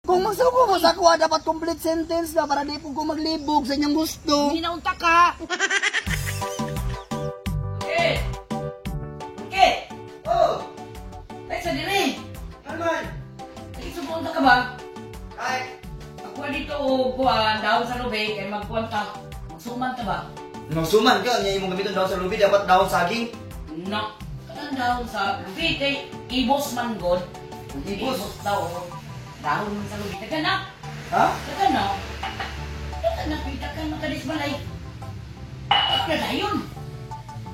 Kung magsuko mo sa kuha, dapat complete sentence ka para di po ko maglibog sa inyong gusto. Hindi na unta ka. Okay. Okay. Oh, Ay, sa diri. Arman. Ay, sumunta ka ba? Ay, Ako dito o kuha, daon sa lubig, kay magkuhan ka. Magsuman ka ba? nasuman ka, niya imong gamiton daw sa lubi, dapat daw saging. No. Kanang daon sa lubig, kay ibos man god. Ibos? daw. Daon man sa lubig. Taga na. Ha? Taga na. Taga na, pita ka makadis balay. Taga na yun.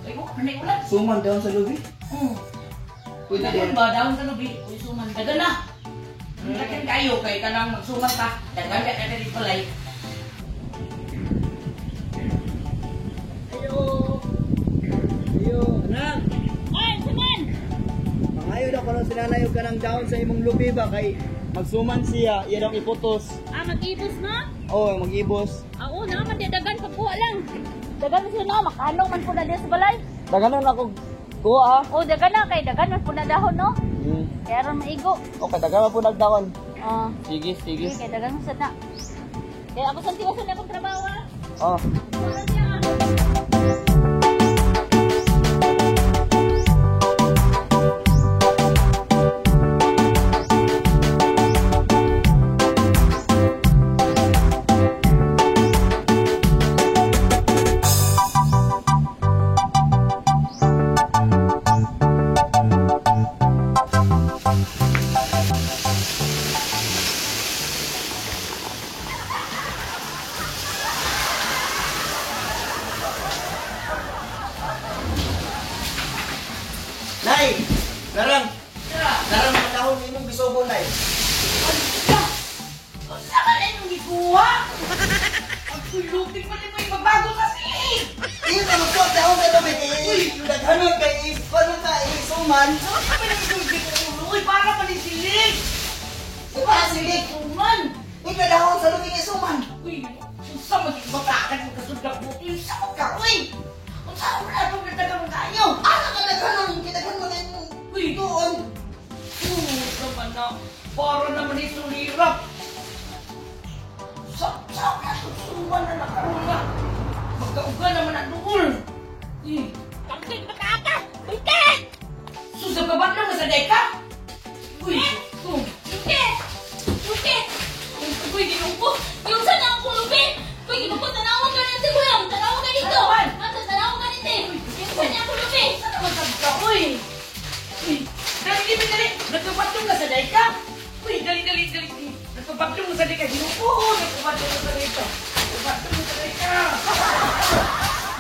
Kay mo, panay ulan. Suman daw sa lubi. Pwede Daon din. ba? Daon sa lubig. Uy, suman. Taga na. Tagan kayo, kay kanang magsuman ka. Taga ka kadis balay. Ayo, anak. Ay, suman! Mangayo daw kung sinanayo ka ng daon sa imong lubi ba kay magsuman siya, iya daw iputos. Mag-ibos na? Oh, mag-ibos. Oo na, dagan pagkuha lang. Dagan na sila, makanong man po na diya sa balay. Daganon ako kuha ah. Oo, dagan na, kay dagan man po na dahon, no? Kaya ron maigo. Okay, daganon po nagdawan. Sige, Sige. kay dagan mo sana. Kaya ako sa tiwasan na akong trabaho, ha? Oh. Wala niya. Nay! Larang! Larang mga dahon imong bisobo, Nay. Unsa ka rin yung gikuha? Ang tuluting mo din mo yung mabago kasi! Iyo na magkuha dahon sa lubi. Yung daghanon kay paano ka isuman. Ano ka ba nang tuluting ko ulo? Uy, para pa rin silig! Iba sige. Suman! Ika dahon sa lubi isuman. Uy, unsa maging bakakan mo kasudap mo? Unsa mo ka? Uy! Unsa mo na itong nagdagang kayo? Ano ka daghanon? Kita kan mga Uy! doon. Naman na, para naman ito hirap. Sa na susuman na nakaroon na. Magkauga naman ang duol. Eh, Pagkik makaka! Pagkik! susababat na sa deka. Uy, Pagkik! Pagkik! Uy, ginungko! Yung sana ang kulubi! Uy, ginungko, tanawag ka natin, kuya! Tanawag ka dito! Ano? Mata, tanawag ka natin! Yung sana ang kulubi! saan naman ka, uy? Uy, dali. Nagkabatong ka sa deka. Uy, dali. Nagkabatong ka sa deka. Ginuko, nagkabatong ka sa deka. Nagkabatong ka sa deka.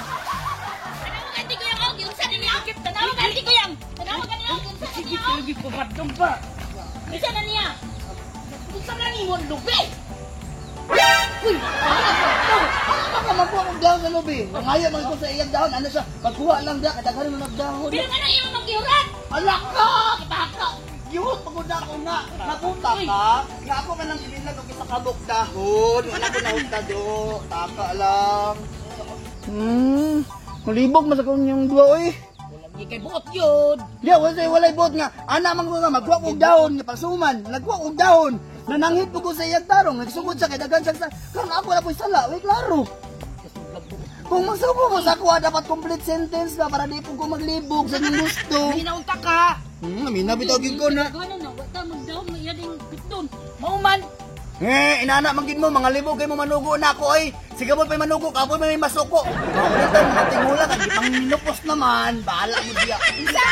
Tanawag ka natin, kuya! Yung sana niya! Tanawag ka natin, kuya! Tanawag ka niya! Yung sana Sige, niya! talagang pabatong pa. Yung sana niya! Kung saan na ni mo lubi? Uy! Ano ka magkuha kong dahon sa lubi? Mangayo mga ko sa iyang dahon. Ano siya? Magkuha lang da. Kadaghanon mo nagdahon. Pero nga na yung mag-iuran! Alak ka! Baka! Yun, pagod ako nga. Napunta ka. Nga ako man lang ibilag og isa kabok dahon. Wala ko na do. Taka lang. Malibog masakon yung dua, oy. Walang ikay buot yun. Di, walay bot nga. Ana man ko nga, magkuha kong dahon. Nga pasuman, nagkuha kong dahon. Nananghit po ko sa iyang tarong. Nagsugod sa kay dagan sa... Karon ako na po'y sala. Wait, klaro. Kung magsuko mo sa kuha, dapat complete sentence ka para di po ko maglibog sa inyong gusto. Hinaunta ka. Minabitagin ko na. Gano'n na, wata mag-down mo yan yung piton. Mauman. Inana manggid mo, mga libog kayo mo manugo na ako ay. Sige mo pa manugo, kapoy may masuko. Makulitan, matingula, kag ipang minupos naman. Bahala mo diya. Isa.